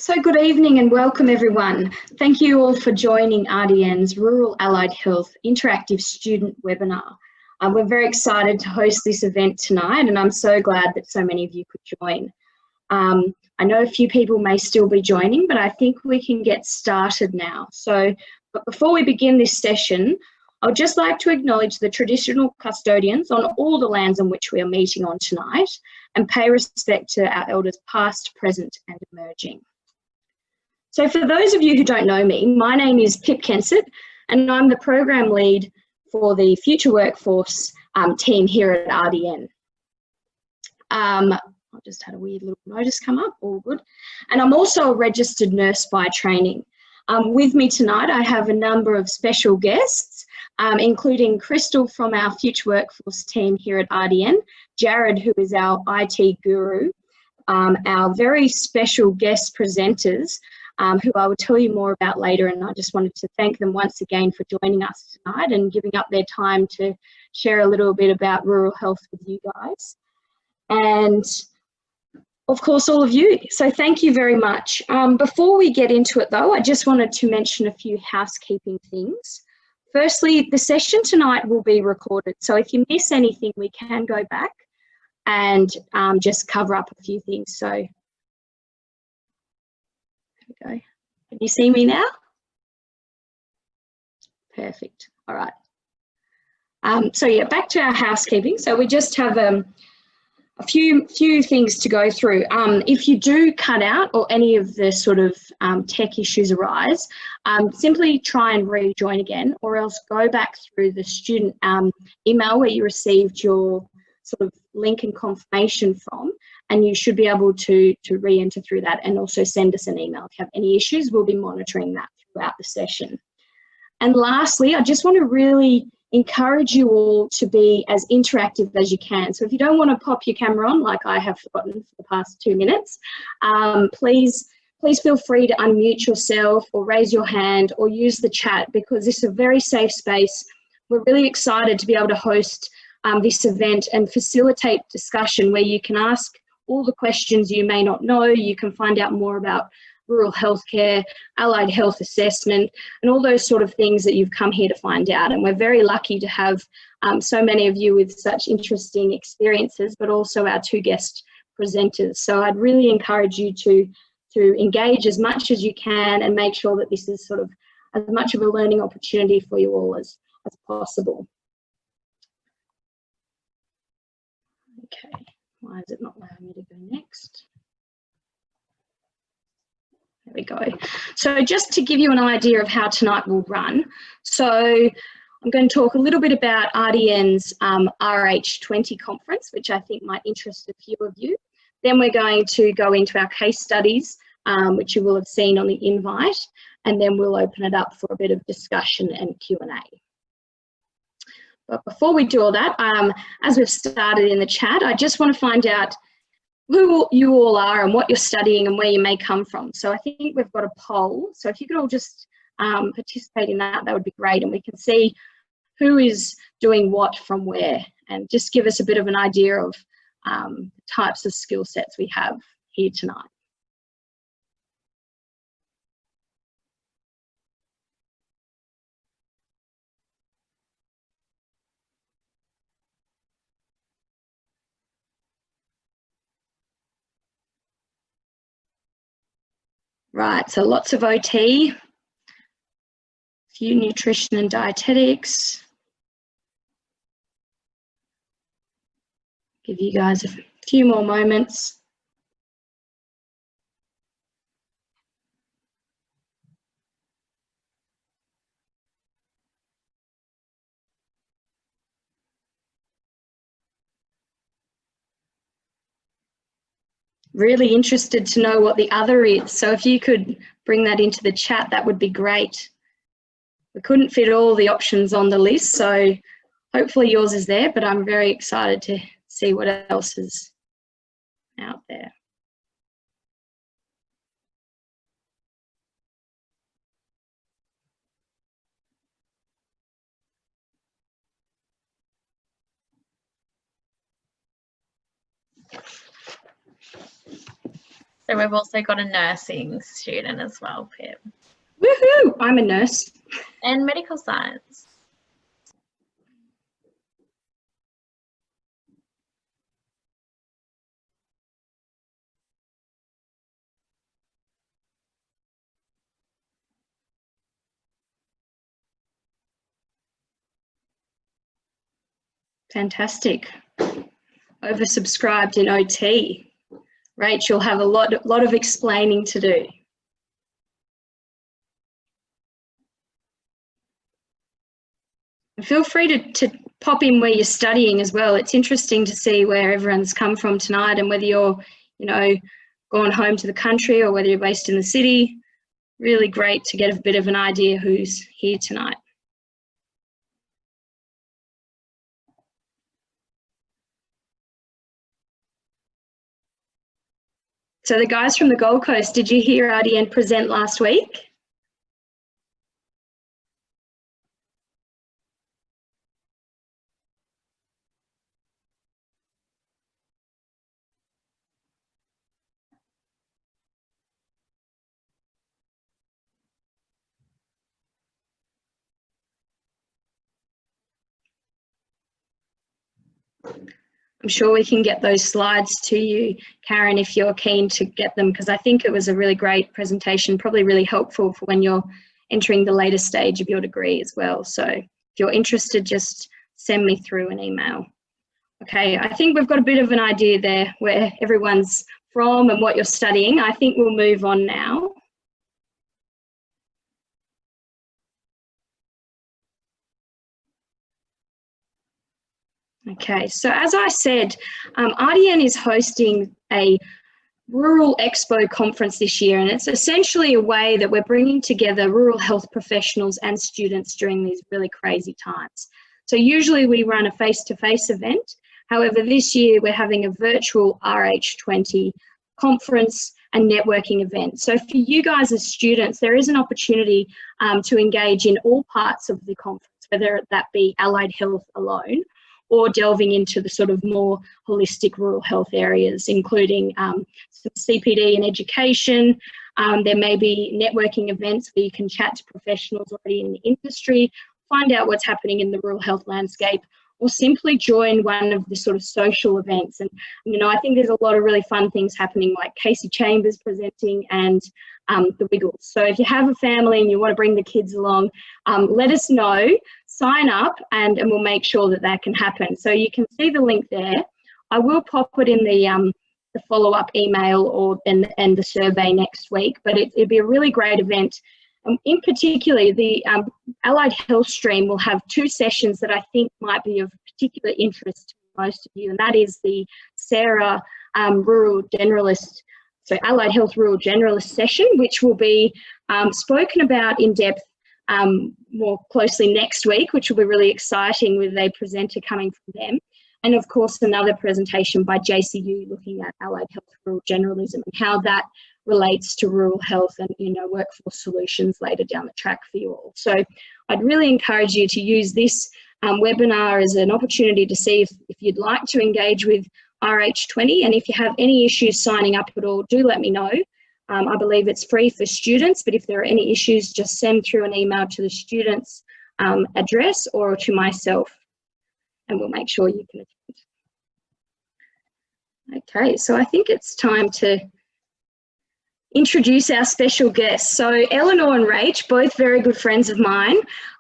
So good evening and welcome everyone. Thank you all for joining RDN's Rural Allied Health Interactive Student Webinar. We're very excited to host this event tonight and I'm so glad that so many of you could join. I know a few people may still be joining, but I think we can get started now. But before we begin this session, I would just like to acknowledge the traditional custodians on all the lands on which we are meeting on tonight and pay respect to our elders past, present and emerging. So for those of you who don't know me, my name is Pip Kensett and I'm the program lead for the Future Workforce team here at RDN. I just had a weird little notice come up, all good. And I'm also a registered nurse by training. With me tonight, I have a number of special guests, including Crystal from our Future Workforce team here at RDN, Jared, who is our IT guru, our very special guest presenters, who I will tell you more about later, and I just wanted to thank them once again for joining us tonight and giving up their time to share a little bit about rural health with you guys. And of course, all of you. So thank you very much. Before we get into it though, I just wanted to mention a few housekeeping things. Firstly, the session tonight will be recorded. So if you miss anything, we can go back and just cover up a few things. So there we go. Can you see me now? Perfect. All right. So yeah, back to our housekeeping. So we just have a few things to go through. If you do cut out or any of the sort of tech issues arise, simply try and rejoin again, or else go back through the student email where you received your sort of link and confirmation from, and you should be able to re-enter through that and also send us an email. If you have any issues, we'll be monitoring that throughout the session. And lastly, I just want to really encourage you all to be as interactive as you can. So if you don't want to pop your camera on, like I have forgotten for the past 2 minutes, please feel free to unmute yourself or raise your hand or use the chat, because this is a very safe space. We're really excited to be able to host this event and facilitate discussion where you can ask all the questions you may not know. You can find out more about rural healthcare, allied health assessment, and all those sort of things that you've come here to find out. And we're very lucky to have so many of you with such interesting experiences, but also our 2 guest presenters. So I'd really encourage you to engage as much as you can and make sure that this is sort of as much of a learning opportunity for you all as possible. Okay, why is it not allowing me to go next? There we go. So just to give you an idea of how tonight will run, so I'm going to talk a little bit about RDN's RH20 conference, which I think might interest a few of you. Then we're going to go into our case studies, which you will have seen on the invite, and then we'll open it up for a bit of discussion and Q&A. But before we do all that, as we've started in the chat, I just want to find out who you all are and what you're studying and where you may come from. So I think we've got a poll. So if you could all just participate in that, that would be great. And we can see who is doing what from where, and just give us a bit of an idea of types of skill sets we have here tonight. Right, so lots of OT, a few nutrition and dietetics. Give you guys a few more moments. Really interested to know what the other is. So if you could bring that into the chat, that would be great. We couldn't fit all the options on the list, so hopefully yours is there, but I'm very excited to see what else is out there. So we've also got a nursing student as well, Pip. Woohoo! I'm a nurse. And medical science. Fantastic. Oversubscribed in OT. Rach, you'll have a lot of explaining to do. And feel free to pop in where you're studying as well. It's interesting to see where everyone's come from tonight and whether you're, gone home to the country or whether you're based in the city. Really great to get a bit of an idea who's here tonight. So the guys from the Gold Coast, did you hear RDN present last week? I'm sure we can get those slides to you, Karen, if you're keen to get them, because I think it was a really great presentation, probably really helpful for when you're entering the later stage of your degree as well. So if you're interested, just send me through an email. Okay, I think we've got a bit of an idea there where everyone's from and what you're studying. I think we'll move on now. Okay, so as I said, RDN is hosting a Rural Expo conference this year, and it's essentially a way that we're bringing together rural health professionals and students during these really crazy times. So usually we run a face-to-face event. However, this year we're having a virtual RH20 conference and networking event. So for you guys as students, there is an opportunity to engage in all parts of the conference, whether that be allied health alone or delving into the sort of more holistic rural health areas, including some CPD and education. There may be networking events where you can chat to professionals already in the industry, find out what's happening in the rural health landscape, or simply join one of the sort of social events. And, I think there's a lot of really fun things happening, like Casey Chambers presenting and the Wiggles. So if you have a family and you want to bring the kids along, let us know, sign up, and we'll make sure that that can happen. So you can see the link there. I will pop it in the follow-up email and the survey next week, but it'd be a really great event. In particular, the Allied Health stream will have two sessions that I think might be of particular interest to most of you, and that is the Sarah Rural Generalist, so Allied Health Rural Generalist session, which will be spoken about in depth more closely next week, which will be really exciting with a presenter coming from them. And of course, another presentation by JCU looking at Allied Health Rural Generalism and how that relates to rural health and workforce solutions later down the track for you all. So I'd really encourage you to use this webinar as an opportunity to see if you'd like to engage with RH20, and if you have any issues signing up at all, do let me know. I believe it's free for students, but if there are any issues, just send through an email to the students' address or to myself, and we'll make sure you can attend. Okay, so I think it's time to introduce our special guests. So Eleanor and Rach, both very good friends of mine,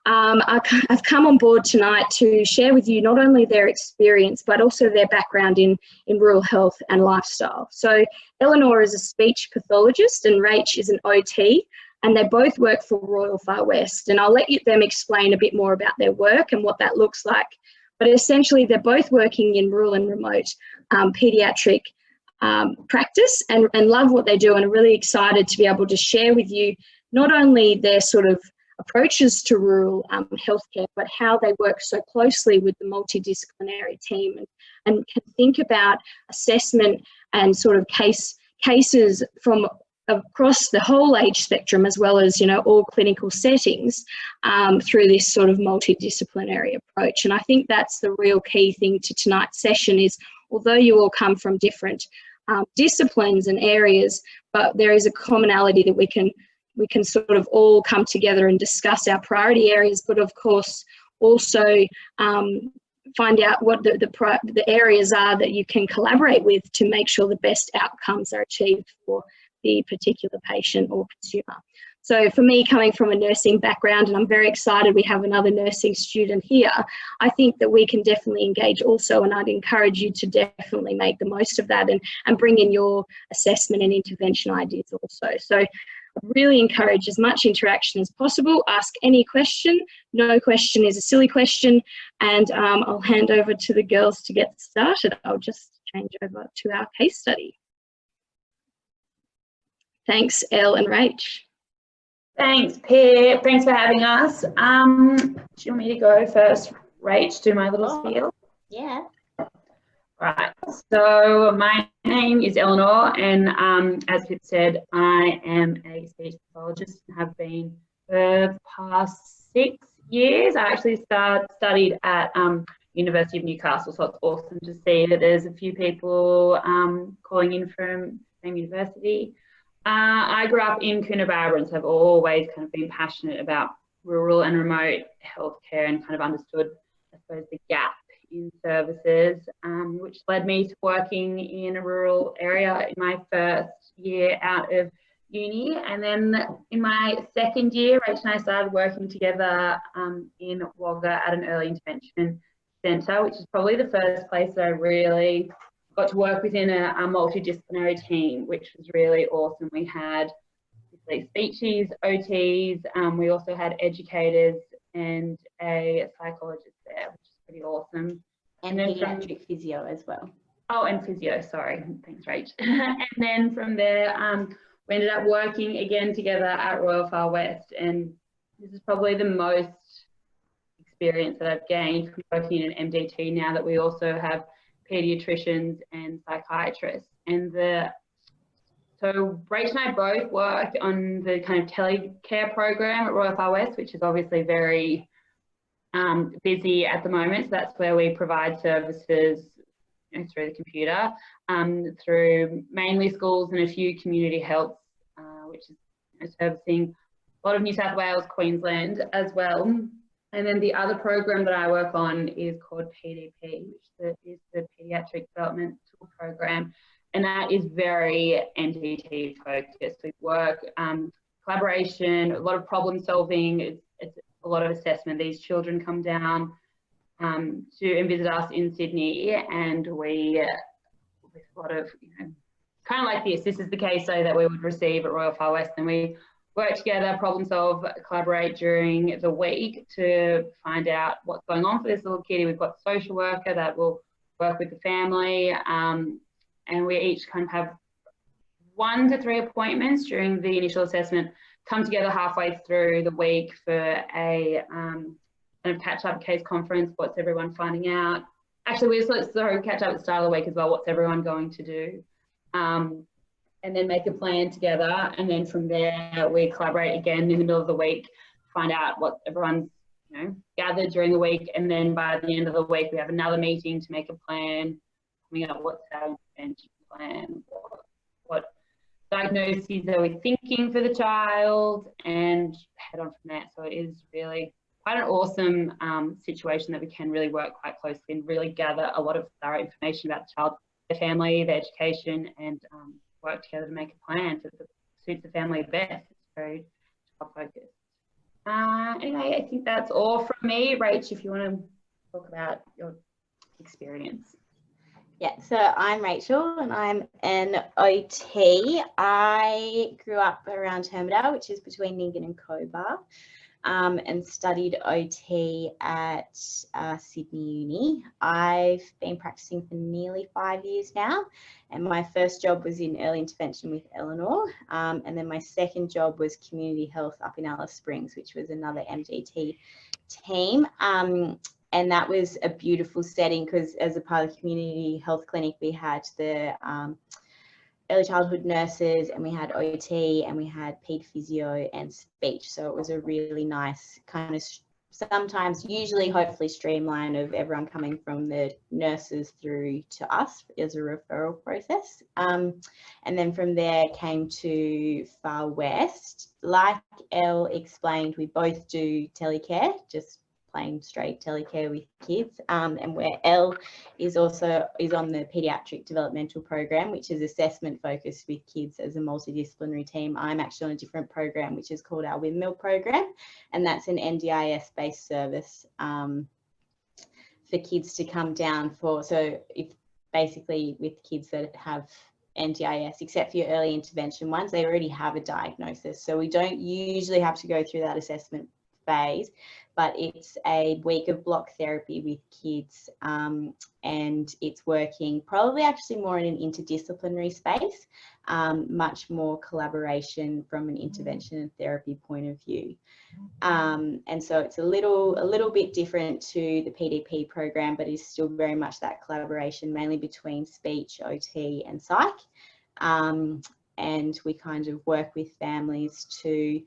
have come on board tonight to share with you not only their experience, but also their background in rural health and lifestyle. So Eleanor is a speech pathologist and Rach is an OT, and they both work for Royal Far West. And I'll let them explain a bit more about their work and what that looks like. But essentially, they're both working in rural and remote paediatric practice and love what they do, and are really excited to be able to share with you not only their sort of approaches to rural healthcare, but how they work so closely with the multidisciplinary team and can think about assessment and sort of cases from across the whole age spectrum, as well as all clinical settings through this sort of multidisciplinary approach. And I think that's the real key thing to tonight's session is, although you all come from different disciplines and areas, but there is a commonality that we can sort of all come together and discuss our priority areas, but of course also find out what the areas are that you can collaborate with to make sure the best outcomes are achieved for the particular patient or consumer. So for me, coming from a nursing background, and I'm very excited we have another nursing student here, I think that we can definitely engage also, and I'd encourage you to definitely make the most of that and bring in your assessment and intervention ideas also. So I really encourage as much interaction as possible. Ask any question. No question is a silly question. And I'll hand over to the girls to get started. I'll just change over to our case study. Thanks, Elle and Rach. Thanks, Pip. Thanks for having us. Do you want me to go first, Rach, do my little spiel? Yeah. Right. So my name is Eleanor, and as Pip said, I am a speech pathologist and have been for the past 6 years. I actually studied at University of Newcastle, so it's awesome to see that there's a few people calling in from the same university. I grew up in Coonabarabra, and so I've always kind of been passionate about rural and remote healthcare and kind of understood, I suppose, the gap in services, which led me to working in a rural area in my first year out of uni. And then in my second year, Rach and I started working together in Wagga at an early intervention centre, which is probably the first place that I really got to work within a multidisciplinary team, which was really awesome. We had speechies, OTs, we also had educators and a psychologist there, which is pretty awesome. And pediatric physio as well. Oh, and physio, sorry. Thanks, Rach. And then from there, we ended up working again together at Royal Far West, and this is probably the most experience that I've gained from working in an MDT now that we also have paediatricians and psychiatrists. And so Rach and I both work on the kind of telecare program at Royal Far West, which is obviously very busy at the moment. So that's where we provide services through the computer, through mainly schools and a few community health, which is servicing a lot of New South Wales, Queensland as well. And then the other program that I work on is called PDP, which is the Pediatric Development Tool Program. And that is very NDT focused. We work collaboration, a lot of problem solving, it's a lot of assessment. These children come down to visit us in Sydney, and we, with a lot of, kind of like this is the case study that we would receive at Royal Far West, and we work together, problem solve, collaborate during the week to find out what's going on for this little kitty. We've got a social worker that will work with the family, and we each kind of have 1 to 3 appointments during the initial assessment, come together halfway through the week for a kind of catch-up case conference. What's everyone finding out? Actually, we just catch up at the start of the week as well. What's everyone going to do? And then make a plan together. And then from there, we collaborate again in the middle of the week, find out what everyone's gathered during the week. And then by the end of the week, we have another meeting to make a plan, coming up what's our intervention plan, what diagnoses are we thinking for the child, and head on from there. So it is really quite an awesome situation that we can really work quite closely and really gather a lot of thorough information about the child, their family, their education, and work together to make a plan that suits the family best. It's very child focused. Anyway, I think that's all from me. Rach, if you want to talk about your experience. Yeah, so I'm Rachel and I'm an OT. I grew up around Hermidale, which is between Nyngan and Cobar, and studied OT at Sydney Uni. I've been practicing for nearly 5 years now, and my first job was in early intervention with Eleanor, and then my second job was community health up in Alice Springs, which was another MDT team. And that was a beautiful setting because as a part of the community health clinic, we had the early childhood nurses, and we had OT, and we had paed physio and speech. So it was a really nice kind of sometimes, usually, hopefully streamline of everyone coming from the nurses through to us as a referral process. And then from there came to Far West. Like Elle explained, we both do telecare, just plain straight telecare with kids, and where Elle is on the Pediatric developmental program, which is assessment focused with kids as a multidisciplinary team. I'm actually on a different program, which is called our Windmill program, and that's an NDIS based service for kids to come down for. So if basically with kids that have NDIS, except for your early intervention ones, they already have a diagnosis, so we don't usually have to go through that assessment phase, but it's a week of block therapy with kids, and it's working probably actually more in an interdisciplinary space, much more collaboration from an intervention and therapy point of view, and so it's a little bit different to the PDP program, but is still very much that collaboration, mainly between speech, OT and psych, and we kind of work with families to,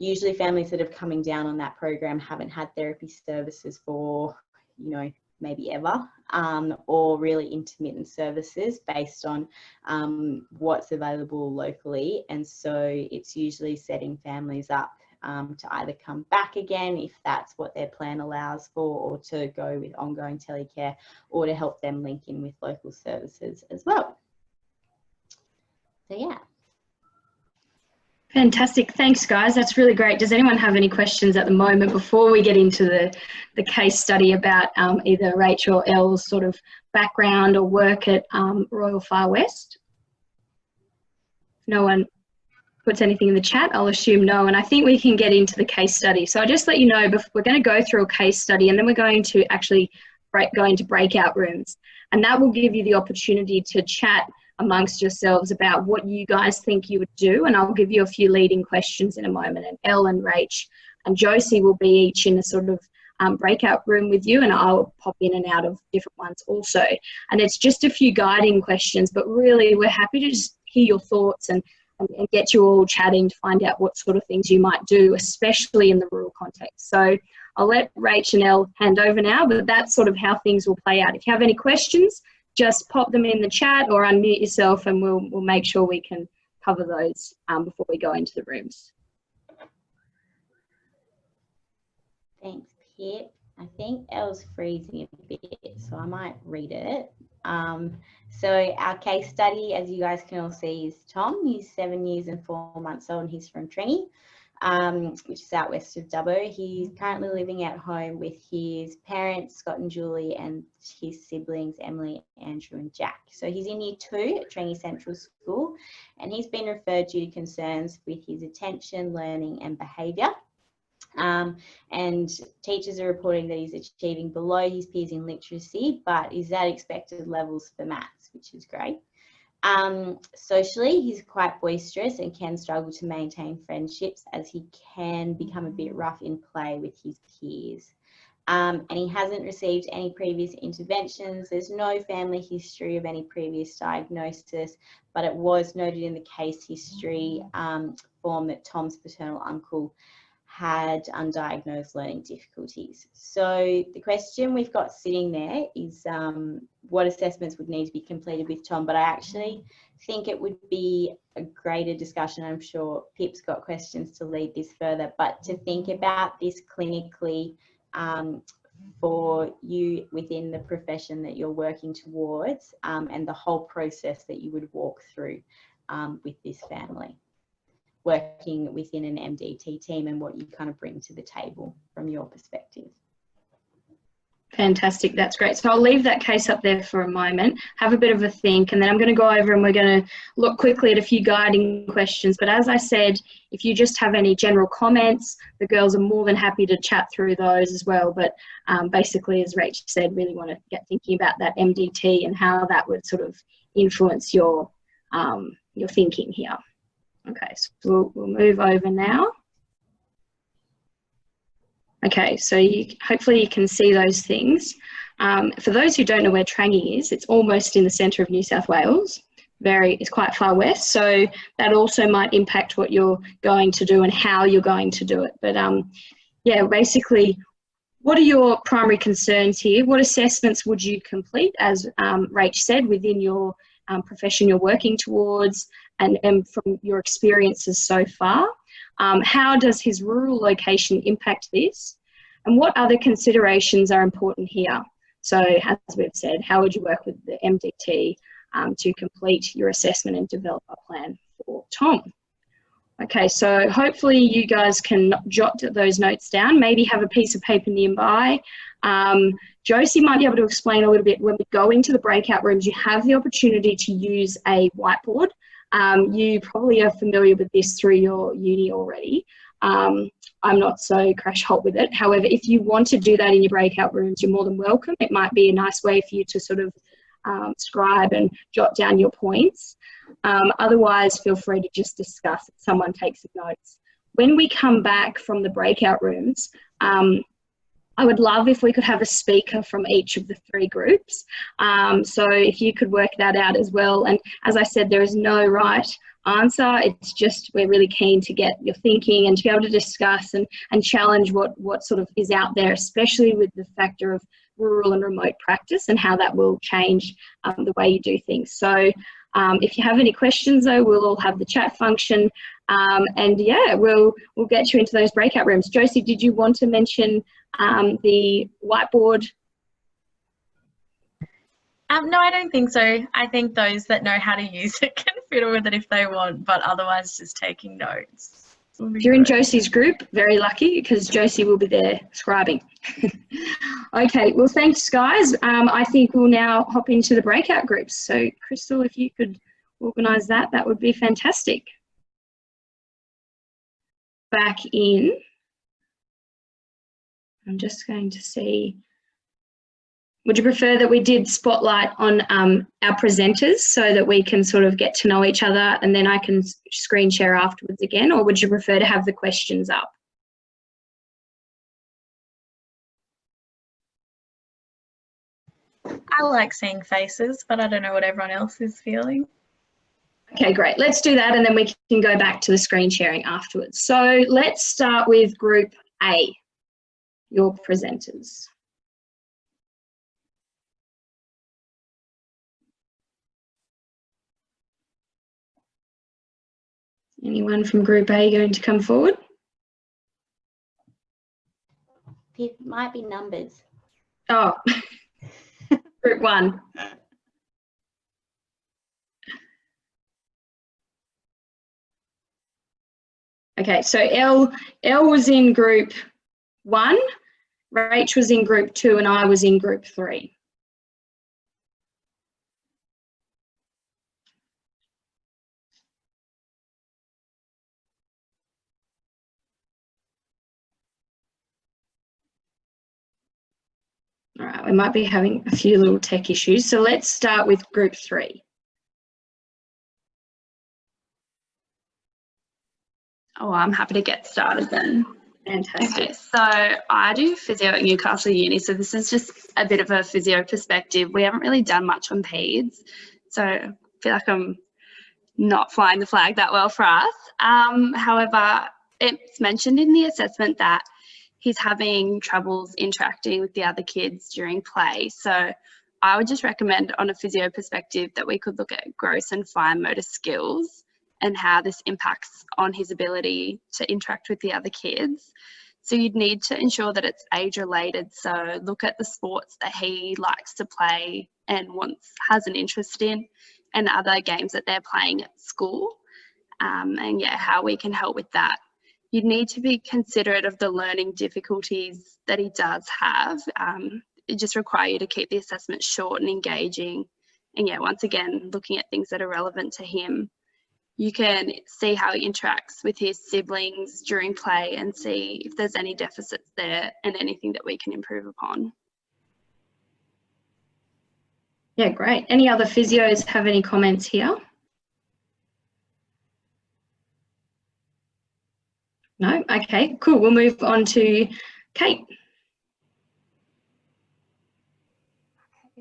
usually families that are coming down on that program haven't had therapy services for, maybe ever, or really intermittent services based on what's available locally. And so it's usually setting families up to either come back again if that's what their plan allows for, or to go with ongoing telecare, or to help them link in with local services as well. So yeah. Fantastic. Thanks, guys. That's really great. Does anyone have any questions at the moment before we get into the case study about either Rachel or Elle's sort of background or work at Royal Far West? If no one puts anything in the chat, I'll assume no. And I think we can get into the case study. So I'll just let you know, we're going to go through a case study, and then we're going to actually go into breakout rooms. And that will give you the opportunity to chat amongst yourselves about what you guys think you would do, and I'll give you a few leading questions in a moment, and Elle and Rach and Josie will be each in a sort of breakout room with you, and I'll pop in and out of different ones also. And it's just a few guiding questions, but really we're happy to just hear your thoughts and get you all chatting to find out what sort of things you might do, especially in the rural context. So I'll let Rach and Elle hand over now, but that's sort of how things will play out. If you have any questions, just pop them in the chat or unmute yourself, and we'll make sure we can cover those before we go into the rooms. Thanks, Pip. I think Elle's freezing a bit, so I might read it. So our case study, as you guys can all see, is Tom. He's 7 years and 4 months old, and he's from Trengy, which is out west of Dubbo. He's currently living at home with his parents, Scott and Julie, and his siblings, Emily, Andrew and Jack. So he's in year 2 at Trengy Central School, and he's been referred due to concerns with his attention, learning and behaviour. And teachers are reporting that he's achieving below his peers in literacy, but is at expected levels for maths, which is great. Socially, he's quite boisterous and can struggle to maintain friendships, as he can become a bit rough in play with his peers. And he hasn't received any previous interventions. There's no family history of any previous diagnosis, but it was noted in the case history form that Tom's paternal uncle had undiagnosed learning difficulties. So the question we've got sitting there is what assessments would need to be completed with Tom, but I actually think it would be a greater discussion. I'm sure Pip's got questions to lead this further, but to think about this clinically for you within the profession that you're working towards, and the whole process that you would walk through with this family, working within an MDT team, and what you kind of bring to the table from your perspective. Fantastic, that's great. So I'll leave that case up there for a moment, have a bit of a think, and then I'm going to go over and we're going to look quickly at a few guiding questions. But as I said, if you just have any general comments, the girls are more than happy to chat through those as well. But basically, as Rach said, really want to get thinking about that MDT and how that would sort of influence your thinking here. Okay, so we'll move over now. Okay, so hopefully you can see those things. For those who don't know where Trengy is, it's almost in the centre of New South Wales. It's quite far west, so that also might impact what you're going to do and how you're going to do it. But yeah, basically What are your primary concerns here? What assessments would you complete, as Rach said, within your profession you're working towards, and from your experiences so far? How does his rural location impact this? And what other considerations are important here? So, as we've said, how would you work with the MDT to complete your assessment and develop a plan for Tom? Okay, so hopefully you guys can jot those notes down, maybe have a piece of paper nearby. Josie might be able to explain a little bit. When we go into the breakout rooms, you have the opportunity to use a whiteboard. You probably are familiar with this through your uni already. I'm not so crash hot with it. However, if you want to do that in your breakout rooms, you're more than welcome. It might be a nice way for you to sort of scribe and jot down your points. Otherwise, feel free to just discuss if someone takes some notes. When we come back from the breakout rooms, I would love if we could have a speaker from each of the 3 groups. So if you could work that out as well. And as I said, there is no right answer. It's just we're really keen to get your thinking and to be able to discuss and challenge what sort of is out there, especially with the factor of rural and remote practice and how that will change the way you do things. So if you have any questions, though, we'll all have the chat function, and yeah, we'll get you into those breakout rooms. Josie, did you want to mention the whiteboard? No, I don't think so. I think those that know how to use it can fiddle with it if they want, but otherwise just taking notes. If you're in Josie's group, very lucky, because Josie will be there scribing. Okay, well, thanks, guys. I think we'll now hop into the breakout groups. So, Crystal, if you could organise that, that would be fantastic. Back in. I'm just going to see. Would you prefer that we did spotlight on our presenters so that we can sort of get to know each other and then I can screen share afterwards again, or would you prefer to have the questions up? I like seeing faces, but I don't know what everyone else is feeling. Okay, great. Let's do that and then we can go back to the screen sharing afterwards. So let's start with Group A, your presenters. Anyone from Group A going to come forward? It might be numbers. Oh, Group 1. Okay, so Elle was in Group 1, Rach was in Group 2, and I was in Group 3. All right, we might be having a few little tech issues, so let's start with Group 3. Oh, I'm happy to get started then. Fantastic. Okay, so I do physio at Newcastle Uni, so this is just a bit of a physio perspective. We haven't really done much on peds, so I feel like I'm not flying the flag that well for us. However, it's mentioned in the assessment that he's having troubles interacting with the other kids during play. So I would just recommend on a physio perspective that we could look at gross and fine motor skills and how this impacts on his ability to interact with the other kids. So you'd need to ensure that it's age related. So look at the sports that he likes to play and has an interest in, and other games that they're playing at school, and yeah, how we can help with that. You'd need to be considerate of the learning difficulties that he does have. It just requires you to keep the assessment short and engaging. And yeah, once again, looking at things that are relevant to him. You can see how he interacts with his siblings during play and see if there's any deficits there and anything that we can improve upon. Yeah, great. Any other physios have any comments here? No? Okay, cool. We'll move on to Kate.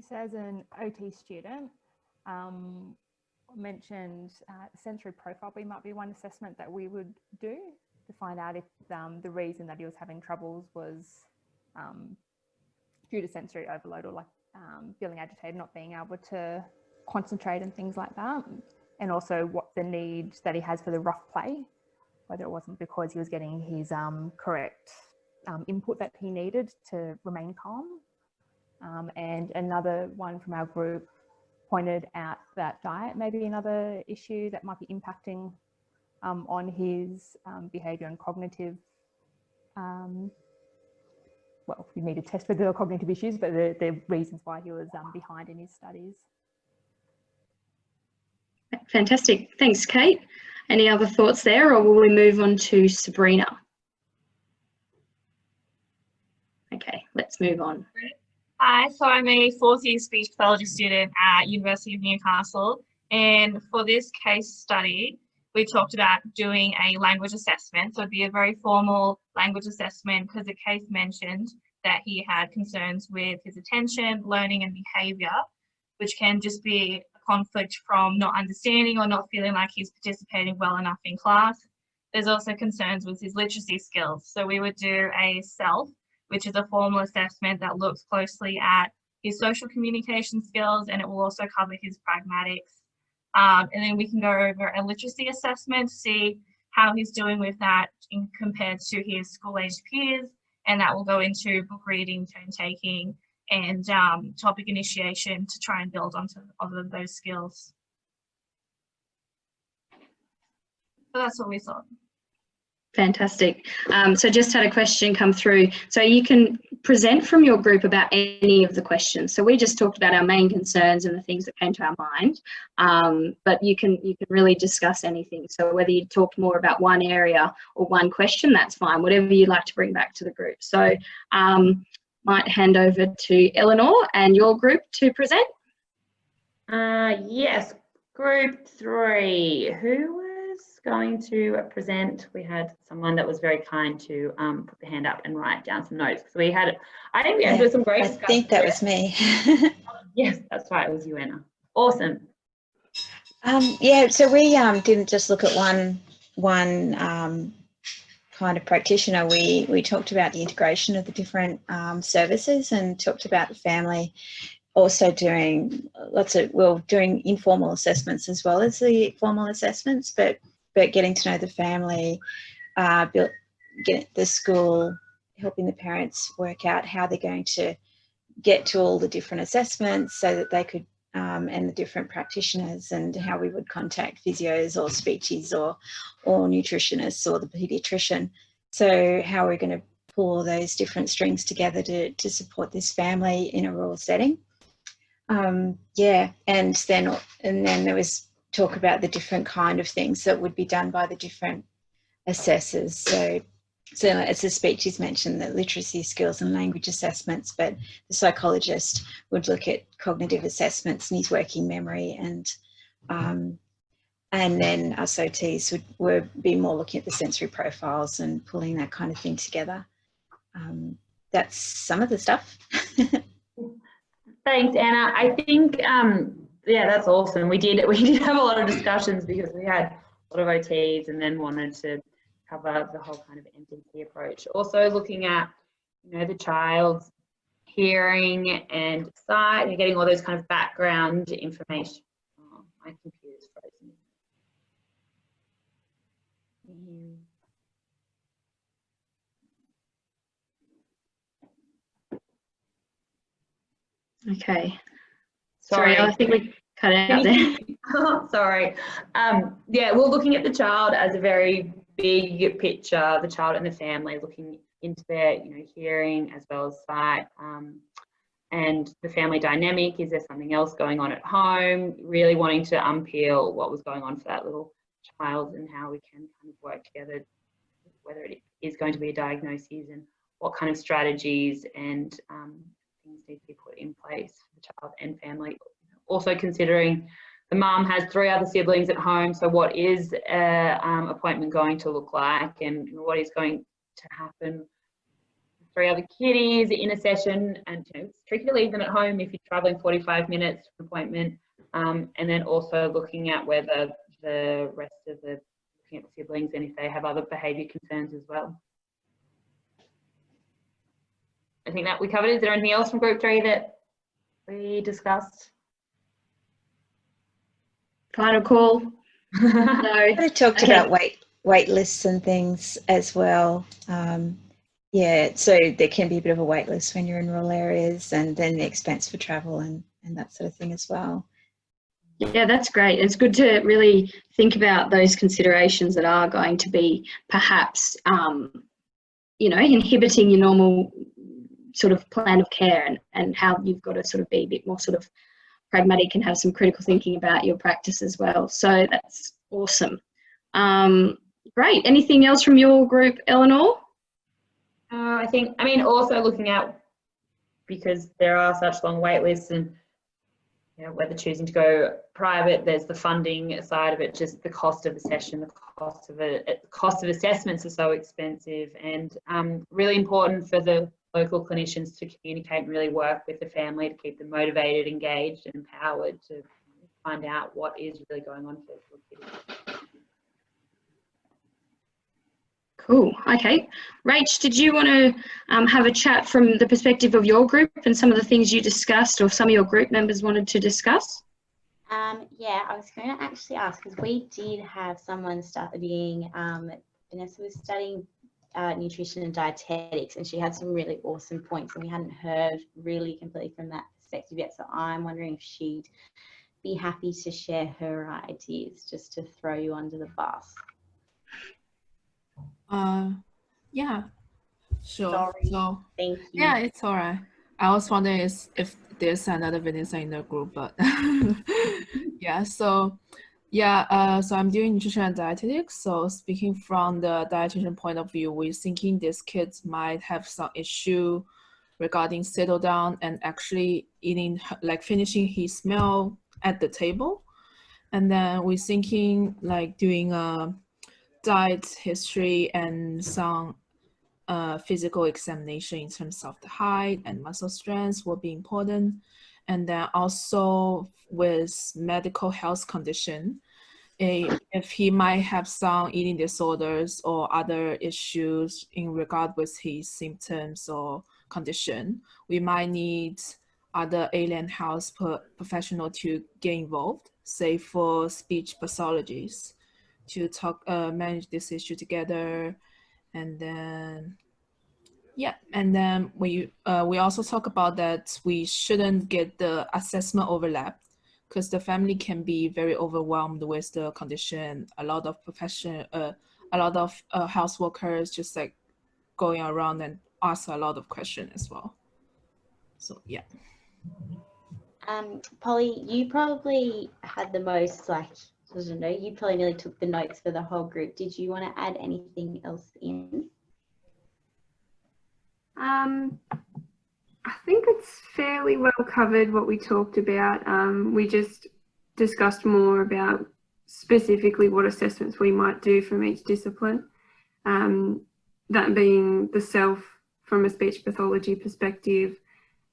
So as an OT student, mentioned sensory profile might be one assessment that we would do to find out if the reason that he was having troubles was due to sensory overload, or like feeling agitated, not being able to concentrate and things like that. And also what the need that he has for the rough play, whether it wasn't because he was getting his correct input that he needed to remain calm. And another one from our group pointed out that diet may be another issue that might be impacting on his behaviour and cognitive. Well, you need to test for the cognitive issues, but the reasons why he was behind in his studies. Fantastic. Thanks, Kate. Any other thoughts there, or will we move on to Sabrina? Okay, let's move on. Hi, so I'm a fourth year speech pathology student at University of Newcastle, and for this case study, we talked about doing a language assessment. So it'd be a very formal language assessment because the case mentioned that he had concerns with his attention, learning and behaviour, which can just be a conflict from not understanding or not feeling like he's participating well enough in class. There's also concerns with his literacy skills. So we would do a SELF, which is a formal assessment that looks closely at his social communication skills, and it will also cover his pragmatics. And then we can go over a literacy assessment to see how he's doing with that compared to his school-aged peers, and that will go into book reading, turn taking, and topic initiation to try and build onto those skills. So that's what we thought. Fantastic. So just had a question come through. So you can present from your group about any of the questions. So we just talked about our main concerns and the things that came to our mind, but you can really discuss anything. So whether you talk more about one area or one question, that's fine, whatever you'd like to bring back to the group. So might hand over to Eleanor and your group to present. Yes, group 3. Who was going to present? We had someone that was very kind to put the hand up and write down some notes. So we had, I think we had some great discussions. I think that was me. Yes, that's right, it was you, Anna. Awesome. Yeah, so we didn't just look at one kind of practitioner. We talked about the integration of the different services, and talked about the family also doing doing informal assessments as well as the formal assessments, but getting to know the family, get the school, helping the parents work out how they're going to get to all the different assessments so that they could, and the different practitioners, and how we would contact physios or speechies or nutritionists or the paediatrician. So how we're going to pull all those different strings together to support this family in a rural setting. Yeah, and then there was talk about the different kind of things that would be done by the different assessors. So as the speeches mentioned, the literacy skills and language assessments, but the psychologist would look at cognitive assessments and his working memory, and then us OTs would be more looking at the sensory profiles and pulling that kind of thing together. That's some of the stuff. Thanks, Anna. I think, yeah, that's awesome. We did have a lot of discussions because we had a lot of OTs and then wanted to cover the whole kind of MDT approach. Also looking at, the child's hearing and sight and getting all those kind of background information. Oh, my computer's frozen. Okay. Sorry, I think we cut out there. Sorry. Yeah, we're looking at the child as a very big picture, the child and the family, looking into their, hearing as well as sight, and the family dynamic. Is there something else going on at home? Really wanting to unpeel what was going on for that little child and how we can kind of work together, whether it is going to be a diagnosis and what kind of strategies and things need to be put in place for the child and family. Also considering the mum has 3 other siblings at home, so what is an appointment going to look like, and what is going to happen with 3 other kiddies in a session, and it's tricky to leave them at home if you're travelling 45 minutes to an appointment, and then also looking at whether the rest of the siblings and if they have other behaviour concerns as well. I think that we covered. Is there anything else from group 3 that we discussed? Final call? No. We talked Okay. about wait lists and things as well. Yeah, so there can be a bit of a wait list when you're in rural areas, and then the expense for travel and that sort of thing as well. Yeah, that's great. It's good to really think about those considerations that are going to be perhaps, you know, inhibiting your normal sort of plan of care, and how you've got to sort of be a bit more sort of pragmatic and have some critical thinking about your practice as well. So that's awesome. Great. Anything else from your group, Eleanor? I mean, also looking at, because there are such long wait lists, and you know, whether choosing to go private, there's the funding side of it, just the cost of a session, the cost of assessments are so expensive, and really important for the local clinicians to communicate and really work with the family to keep them motivated, engaged, and empowered to find out what is really going on for kids. Cool. Okay. Rach, did you want to have a chat from the perspective of your group and some of the things you discussed, or some of your group members wanted to discuss? Yeah, I was going to actually ask, because we did have someone studying, Vanessa was studying nutrition and dietetics, and she had some really awesome points, and we hadn't heard really completely from that perspective yet. So I'm wondering if she'd be happy to share her ideas, just to throw you under the bus. Yeah, sure. Sorry. So Thank you. yeah, it's all right. I was wondering if there's another Vanessa in the group, but yeah. So yeah, so I'm doing nutrition and dietetics. So speaking from the dietitian point of view, we're thinking these kids might have some issue regarding settle down and actually eating, like finishing his meal at the table, and then we're thinking like doing a diet history and some physical examination in terms of the height and muscle strength will be important. And then also with medical health condition, if he might have some eating disorders or other issues in regard with his symptoms or condition, we might need other alien health professional to get involved, say for speech pathologists, to manage this issue together. And then yeah, and then we also talk about that we shouldn't get the assessment overlap, because the family can be very overwhelmed with the condition. A lot of health workers just like going around and ask a lot of questions as well. So yeah. Polly, you probably had the most, like, I don't know, you probably nearly took the notes for the whole group. Did you want to add anything else in? I think it's fairly well covered what we talked about. We just discussed more about specifically what assessments we might do from each discipline. That being the self from a speech pathology perspective,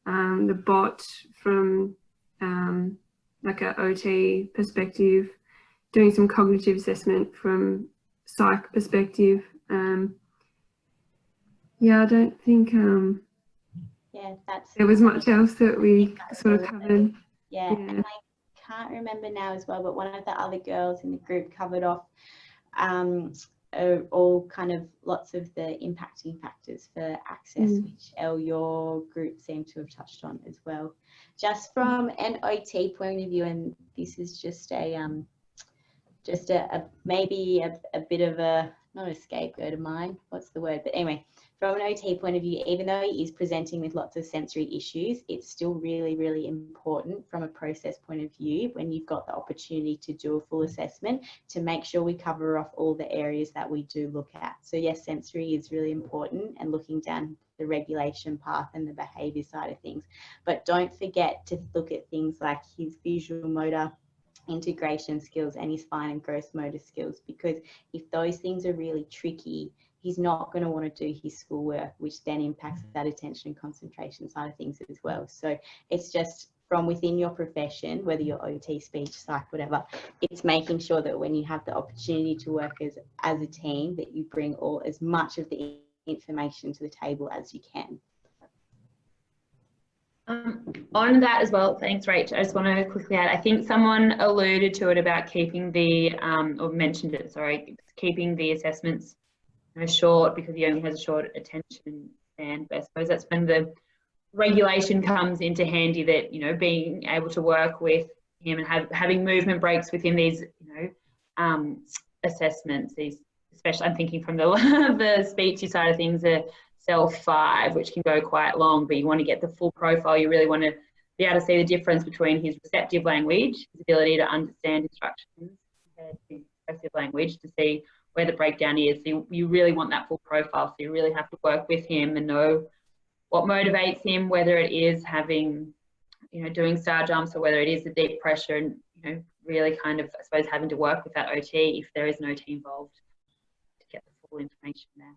the bot from like a OT perspective, doing some cognitive assessment from psych perspective. Yeah, I don't think yeah, there was much else that we sort of covered. Yeah, and I can't remember now as well, but one of the other girls in the group covered off all kind of lots of the impacting factors for access, which your group seemed to have touched on as well. Just from an OT point of view, and this is just a maybe a bit of a, not a scapegoat of mine, what's the word, but anyway, from an OT point of view, even though he is presenting with lots of sensory issues, it's still really, really important from a process point of view, when you've got the opportunity to do a full assessment, to make sure we cover off all the areas that we do look at. So yes, sensory is really important, and looking down the regulation path and the behaviour side of things. But don't forget to look at things like his visual motor integration skills and his fine and gross motor skills, because if those things are really tricky, he's not going to want to do his schoolwork, which then impacts that attention and concentration side of things as well. So it's just from within your profession, whether you're OT, speech, psych, whatever, it's making sure that when you have the opportunity to work as a team, that you bring as much of the information to the table as you can. On that as well, thanks, Rach. I just want to quickly add, I think someone alluded to it about keeping the, or mentioned it, sorry, keeping the assessments short because he only has a short attention span. But I suppose that's when the regulation comes into handy, that, you know, being able to work with him and having movement breaks within these, you know, assessments. These, especially, I'm thinking from the the speechy side of things, self 5, which can go quite long, but you want to get the full profile. You really want to be able to see the difference between his receptive language, his ability to understand instructions, compared to his expressive language, to see where the breakdown is. So you really want that full profile. So you really have to work with him and know what motivates him, whether it is having, you know, doing star jumps, or whether it is the deep pressure, and, you know, really kind of, I suppose, having to work with that OT if there is no OT involved to get the full information there.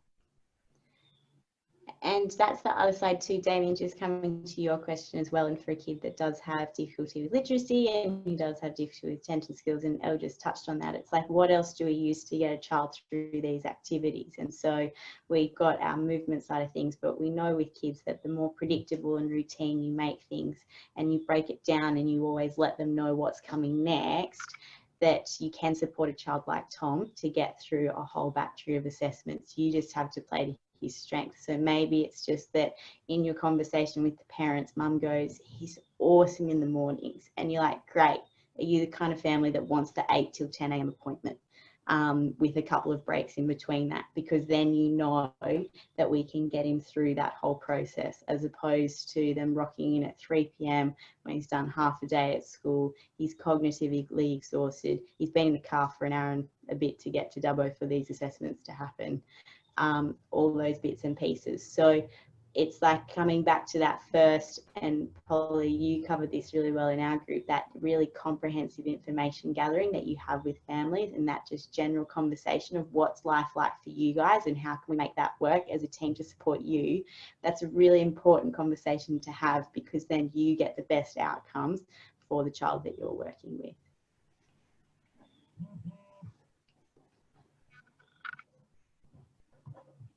And that's the other side too, Damien, just coming to your question as well. And for a kid that does have difficulty with literacy and he does have difficulty with attention skills, and Elle just touched on that, it's like, what else do we use to get a child through these activities? And so we've got our movement side of things, but we know with kids that the more predictable and routine you make things, and you break it down and you always let them know what's coming next, that you can support a child like Tom to get through a whole battery of assessments. You just have to play to his strength. So maybe it's just that in your conversation with the parents, mum goes, he's awesome in the mornings, and you're like, great, are you the kind of family that wants the 8 till 10 a.m. appointment with a couple of breaks in between that? Because then you know that we can get him through that whole process, as opposed to them rocking in at 3 p.m. when he's done half a day at school, he's cognitively exhausted, he's been in the car for an hour and a bit to get to Dubbo for these assessments to happen. All those bits and pieces. So it's like coming back to that first, and Polly, you covered this really well in our group, that really comprehensive information gathering that you have with families, and that just general conversation of what's life like for you guys and how can we make that work as a team to support you. That's a really important conversation to have, because then you get the best outcomes for the child that you're working with.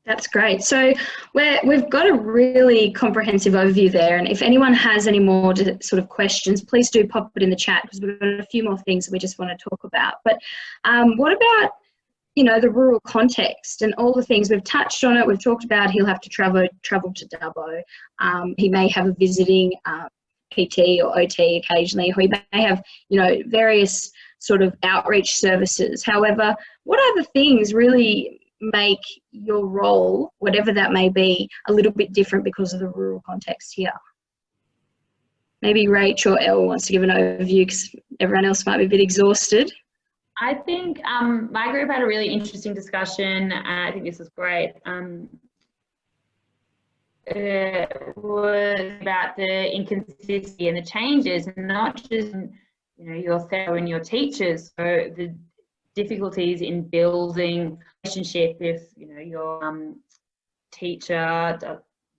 That's great. So we've got a really comprehensive overview there, and if anyone has any more sort of questions, please do pop it in the chat, because we've got a few more things that we just want to talk about. But what about, you know, the rural context and all the things we've touched on it? We've talked about he'll have to travel to Dubbo. He may have a visiting PT or OT occasionally, or he may have, you know, various sort of outreach services. However, what other things really make your role, whatever that may be, a little bit different because of the rural context here? Maybe Rach or Elle wants to give an overview, because everyone else might be a bit exhausted. I think my group had a really interesting discussion. I think this was great. It was about the inconsistency and the changes, and not just, you know, yourself and your teachers. So the difficulties in building relationship with, you know, your teacher.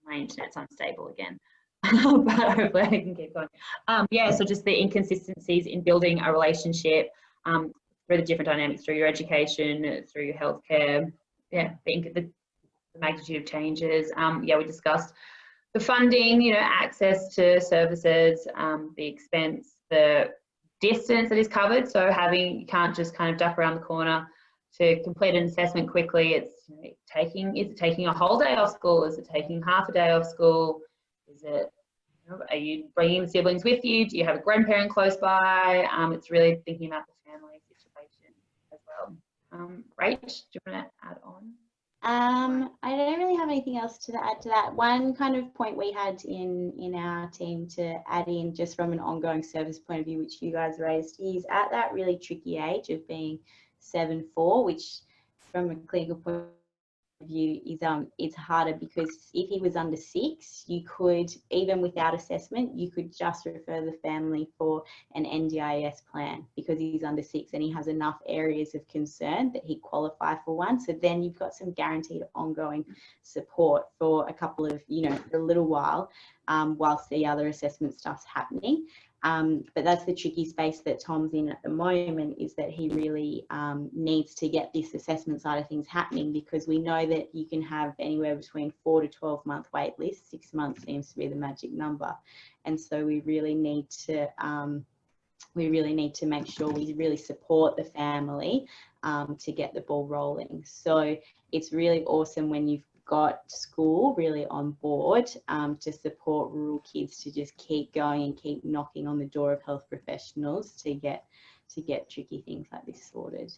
My internet's unstable again, but hopefully I can keep going. Yeah, so just the inconsistencies in building a relationship through the different dynamics, through your education, through your healthcare. Yeah, the magnitude of changes. Yeah, we discussed the funding, you know, access to services, the expense, the distance that is covered. So you can't just kind of duck around the corner to complete an assessment quickly. It's, you know, is it taking a whole day off school? Is it taking half a day off school? Is it, you know, are you bringing siblings with you? Do you have a grandparent close by? It's really thinking about the family situation as well. Rach, do you want to add on? I don't really have anything else to add to that. One kind of point we had in our team to add in, just from an ongoing service point of view, which you guys raised, he's at that really tricky age of being 7-4, which from a clinical point of view is it's harder, because if he was under 6, you could, even without assessment, you could just refer the family for an NDIS plan, because he's under 6 and he has enough areas of concern that he'd qualify for one. So then you've got some guaranteed ongoing support for a couple of, you know, for a little while, whilst the other assessment stuff's happening. But that's the tricky space that Tom's in at the moment, is that he really needs to get this assessment side of things happening, because we know that you can have anywhere between 4 to 12 month wait list. 6 months seems to be the magic number. And so we really need to make sure we really support the family to get the ball rolling. So it's really awesome when you've got school really on board to support rural kids to just keep going and keep knocking on the door of health professionals to get tricky things like this sorted.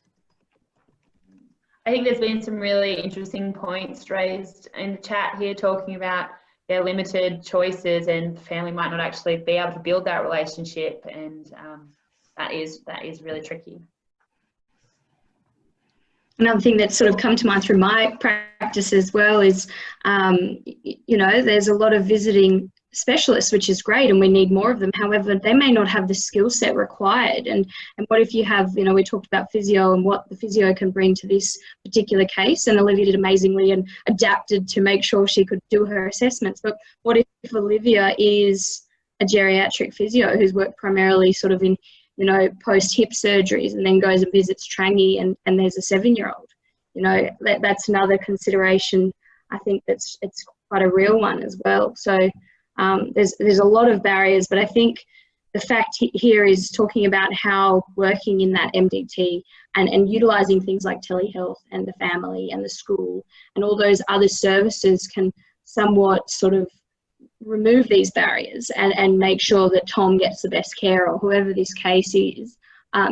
I think there's been some really interesting points raised in the chat here, talking about their limited choices and the family might not actually be able to build that relationship, and that is really tricky. Another thing that's sort of come to mind through my practice as well is, you know, there's a lot of visiting specialists, which is great, and we need more of them. However, they may not have the skill set required. And what if you have, you know, we talked about physio and what the physio can bring to this particular case, and Olivia did amazingly and adapted to make sure she could do her assessments. But what if Olivia is a geriatric physio who's worked primarily sort of in, you know, post-hip surgeries, and then goes and visits Trangie and there's a 7-year-old, you know, that's another consideration. I think it's quite a real one as well. So there's a lot of barriers, but I think the fact here is talking about how working in that MDT and utilising things like telehealth and the family and the school and all those other services can somewhat sort of remove these barriers and make sure that Tom gets the best care, or whoever this case is,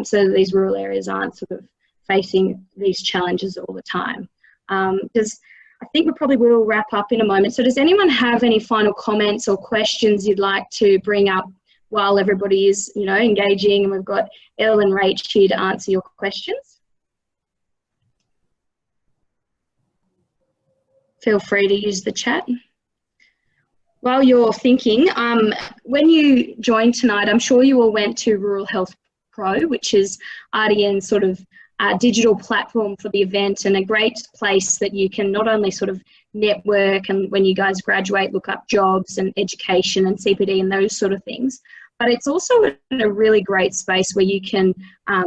so that these rural areas aren't sort of facing these challenges all the time. Because I think we probably will wrap up in a moment. So does anyone have any final comments or questions you'd like to bring up while everybody is, you know, engaging? And we've got Elle and Rach here to answer your questions. Feel free to use the chat. While you're thinking, when you joined tonight, I'm sure you all went to Rural Health Pro, which is RDN's sort of digital platform for the event, and a great place that you can not only sort of network and when you guys graduate, look up jobs and education and CPD and those sort of things, but it's also a really great space where you can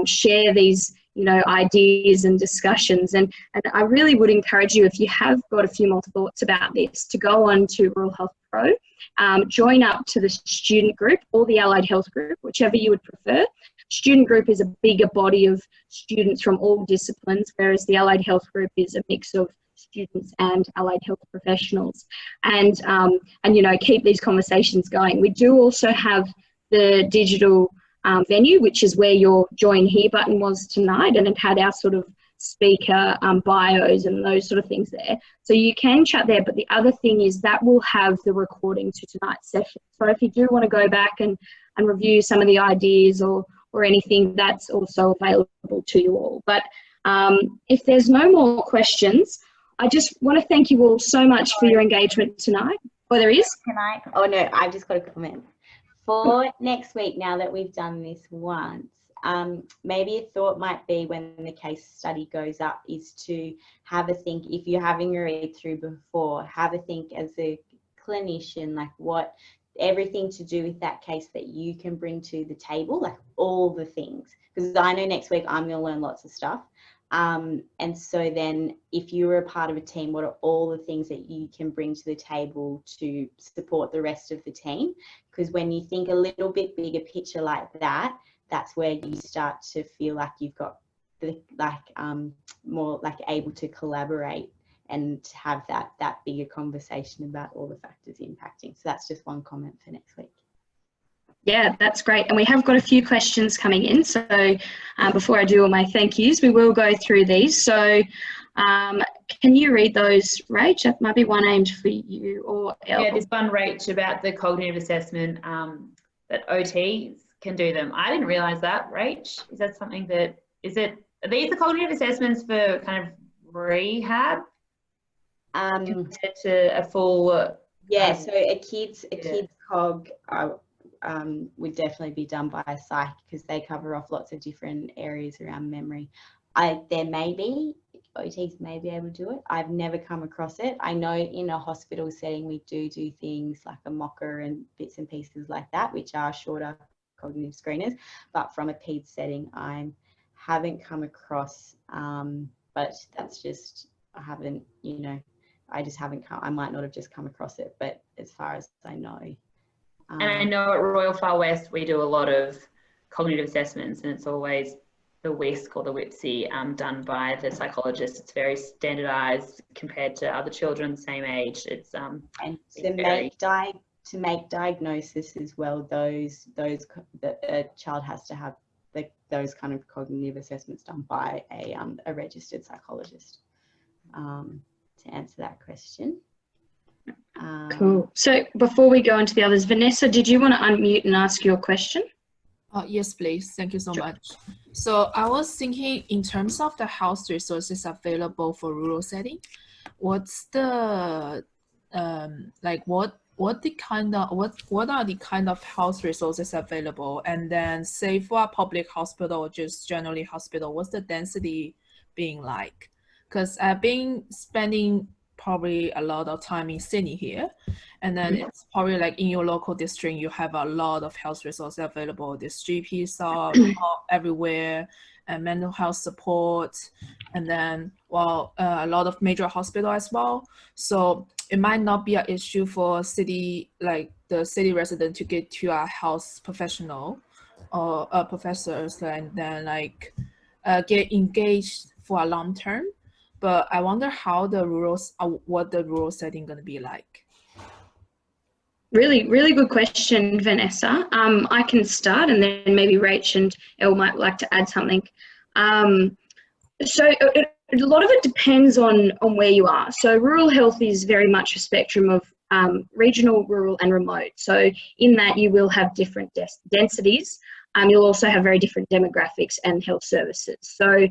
share these, you know, ideas and discussions. And I really would encourage you, if you have got a few more thoughts about this, to go on to Rural Health Pro, join up to the student group or the allied health group, whichever you would prefer. Student group is a bigger body of students from all disciplines, whereas the allied health group is a mix of students and allied health professionals. And you know, keep these conversations going. We do also have the digital venue, which is where your join here button was tonight, and it had our sort of speaker bios and those sort of things there. So you can chat there, but the other thing is that will have the recording to tonight's session. So if you do want to go back and review some of the ideas or anything, that's also available to you all. But if there's no more questions, I just want to thank you all so much for your engagement tonight. Oh, there is? Can I? Oh no, I've just got a comment. For next week, now that we've done this once, maybe a thought might be when the case study goes up is to have a think, if you're having a read through before, have a think as a clinician, like what everything to do with that case that you can bring to the table, like all the things, because I know next week I'm going to learn lots of stuff. And so then if you're a part of a team, what are all the things that you can bring to the table to support the rest of the team? Because when you think a little bit bigger picture like that, that's where you start to feel like you've got the, more like able to collaborate and have that bigger conversation about all the factors impacting. So that's just one comment for next week. Yeah, that's great. And we have got a few questions coming in. So before I do all my thank yous, we will go through these. So can you read those, Rach? That might be one aimed for you or Elle. Yeah, this one, Rach, about the cognitive assessment, that OTs can do them. I didn't realise that, Rach. Is that something that, are these the cognitive assessments for kind of rehab? Compared to a full... yeah, so a kid's cog would definitely be done by a psych, because they cover off lots of different areas around memory. There may be, OTs may be able to do it. I've never come across it. I know in a hospital setting we do things like a mocker and bits and pieces like that, which are shorter cognitive screeners, but from a peds setting, I haven't come across, but that's just, I haven't, you know, I just haven't come, I might not have just come across it, but as far as I know. And I know at Royal Far West, we do a lot of cognitive assessments, and it's always the WISC or the WIPSI done by the psychologist. It's very standardized compared to other children the same age. It's and to make diagnosis as well, those a child has to have those kind of cognitive assessments done by a registered psychologist. To answer that question. Cool. So before we go into the others, Vanessa, did you want to unmute and ask your question? Yes, please. Thank you so much. So I was thinking in terms of the health resources available for rural setting, what's the like what are the kind of health resources available? And then say for a public hospital or just generally hospital, what's the density being like? Because I've been spending probably a lot of time in Sydney here, and then it's probably like in your local district you have a lot of health resources available. There's GPs are everywhere, and mental health support, and then a lot of major hospital as well. So it might not be an issue for city, like the city resident, to get to a health professional or professors and then like get engaged for a long term. But I wonder how the what the rural setting going to be like. Really, really good question, Vanessa. I can start, and then maybe Rach and Elle might like to add something. So a lot of it depends on where you are. So rural health is very much a spectrum of regional, rural and remote. So in that you will have different densities. You'll also have very different demographics and health services. So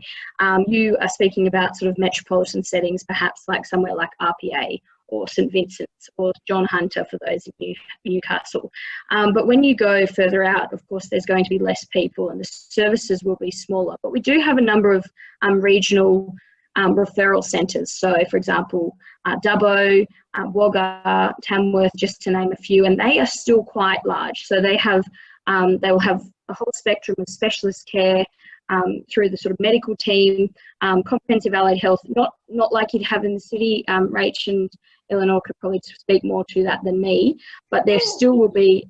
you are speaking about sort of metropolitan settings, perhaps like somewhere like RPA or St Vincent's or John Hunter for those in Newcastle. But when you go further out, of course, there's going to be less people and the services will be smaller. But we do have a number of regional referral centres. So, for example, Dubbo, Wagga, Tamworth, just to name a few, and they are still quite large. So they will have a whole spectrum of specialist care through the sort of medical team, comprehensive allied health, not like you'd have in the city. Rach and Eleanor could probably speak more to that than me, but there still will be,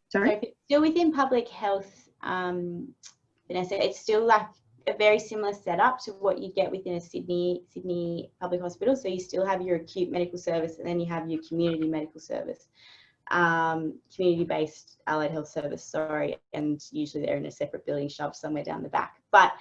sorry? So still within public health, Vanessa, it's still like a very similar setup to what you get within a Sydney public hospital. So you still have your acute medical service, and then you have your community medical service. Community-based allied health service, sorry, and usually they're in a separate building shoved somewhere down the back. But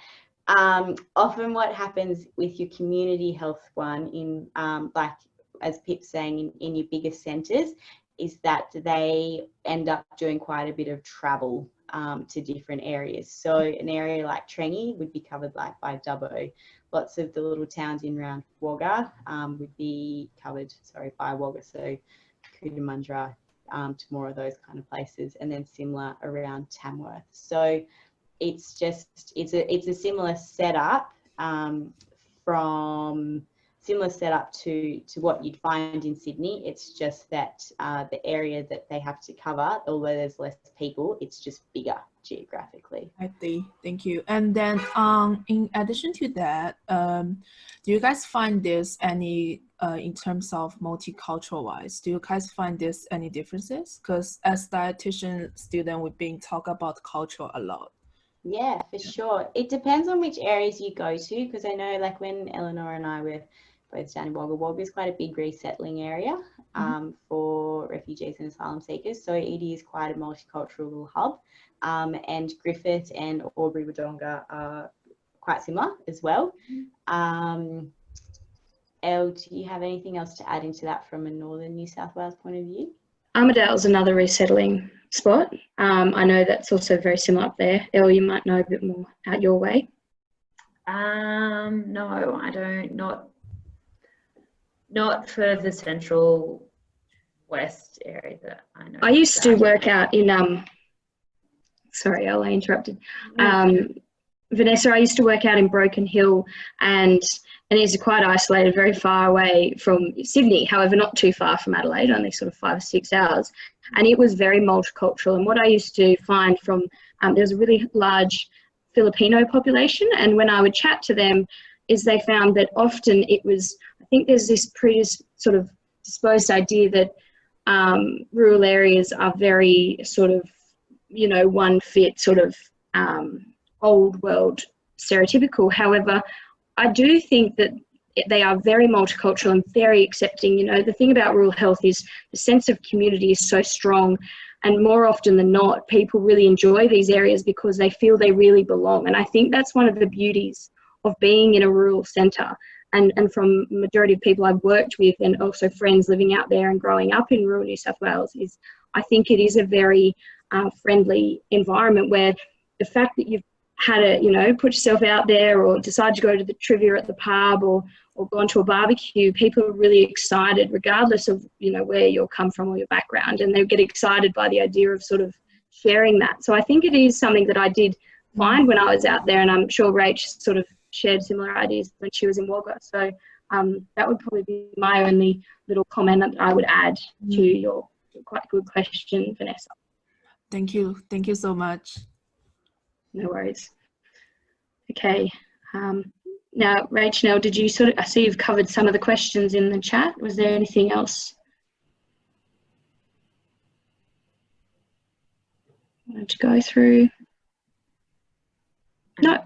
often what happens with your community health one in, like as Pip's saying, in your bigger centres, is that they end up doing quite a bit of travel to different areas. So an area like Trengy would be covered like by Dubbo. Lots of the little towns in around Wagga would be covered, by Wagga. So Cootamundra, to more of those kind of places, and then similar around Tamworth. So it's just it's a similar setup to what you'd find in Sydney. It's just that the area that they have to cover, although there's less people, it's just bigger geographically. I see. Thank you. And then in addition to that, do you guys find this any in terms of multicultural wise, do you guys find this any differences? Because as dietitian student, we've been talking about culture a lot. Yeah, for sure. It depends on which areas you go to, because I know like when Eleanor and I were both down in Wagga is quite a big resettling area for refugees and asylum seekers. So it is quite a multicultural hub. And Griffith and Albury-Wodonga are quite similar as well. Elle, do you have anything else to add into that from a northern New South Wales point of view? Armidale's another resettling spot. I know that's also very similar up there. Elle, you might know a bit more out your way. No, I don't. Not for the central west area that I know. I used to work out in sorry, Elle, I interrupted. Vanessa, I used to work out in Broken Hill, and and is quite isolated, very far away from Sydney, however, not too far from Adelaide, only sort of 5 or 6 hours. And it was very multicultural. And what I used to find from, there's a really large Filipino population, and when I would chat to them, is they found that often it was, I think there's this sort of disposed idea that rural areas are very sort of, you know, one fit, sort of old world stereotypical. However, I do think that they are very multicultural and very accepting. You know, the thing about rural health is the sense of community is so strong, and more often than not, people really enjoy these areas because they feel they really belong. And I think that's one of the beauties of being in a rural centre. And from the majority of people I've worked with, and also friends living out there and growing up in rural New South Wales, is I think it is a very friendly environment where the fact that you've had to, you know, put yourself out there or decide to go to the trivia at the pub or gone to a barbecue, people are really excited regardless of, you know, where you'll come from or your background, and they get excited by the idea of sort of sharing that. So I think it is something that I did find when I was out there, and I'm sure Rach sort of shared similar ideas when she was in Wagga. So that would probably be my only little comment that I would add to your quite good question, Vanessa. Thank you so much. No worries. Okay. Now, Rachel, did you I see you've covered some of the questions in the chat. Was there anything else you wanted to go through? No.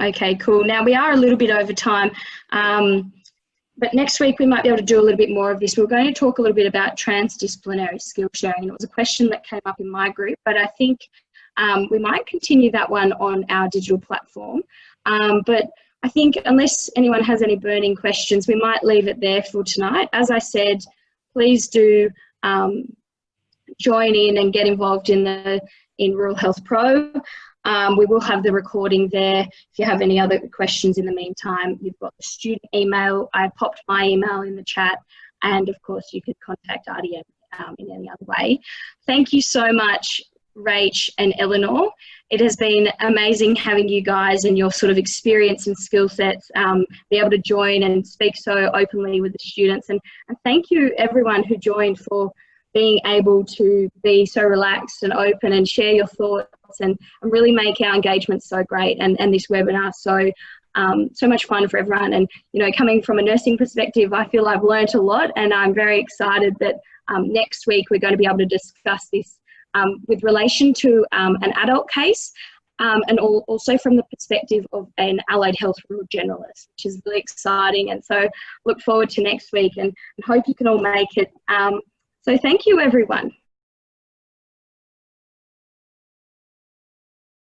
Okay, cool. Now we are a little bit over time, but next week we might be able to do a little bit more of this. We're going to talk a little bit about transdisciplinary skill sharing. It was a question that came up in my group, but I think we might continue that one on our digital platform. But I think unless anyone has any burning questions, we might leave it there for tonight. As I said, please do join in and get involved in Rural Health Pro. We will have the recording there. If you have any other questions in the meantime, you've got the student email. I popped my email in the chat, and of course you could contact RDN in any other way. Thank you so much, Rach and Eleanor. It has been amazing having you guys and your sort of experience and skill sets be able to join and speak so openly with the students. And thank you everyone who joined for being able to be so relaxed and open and share your thoughts and really make our engagement so great and this webinar so much fun for everyone. And, you know, coming from a nursing perspective, I feel I've learnt a lot, and I'm very excited that next week we're going to be able to discuss this with relation to an adult case and also from the perspective of an allied health rural generalist, which is really exciting. And so look forward to next week and hope you can all make it. So thank you, everyone.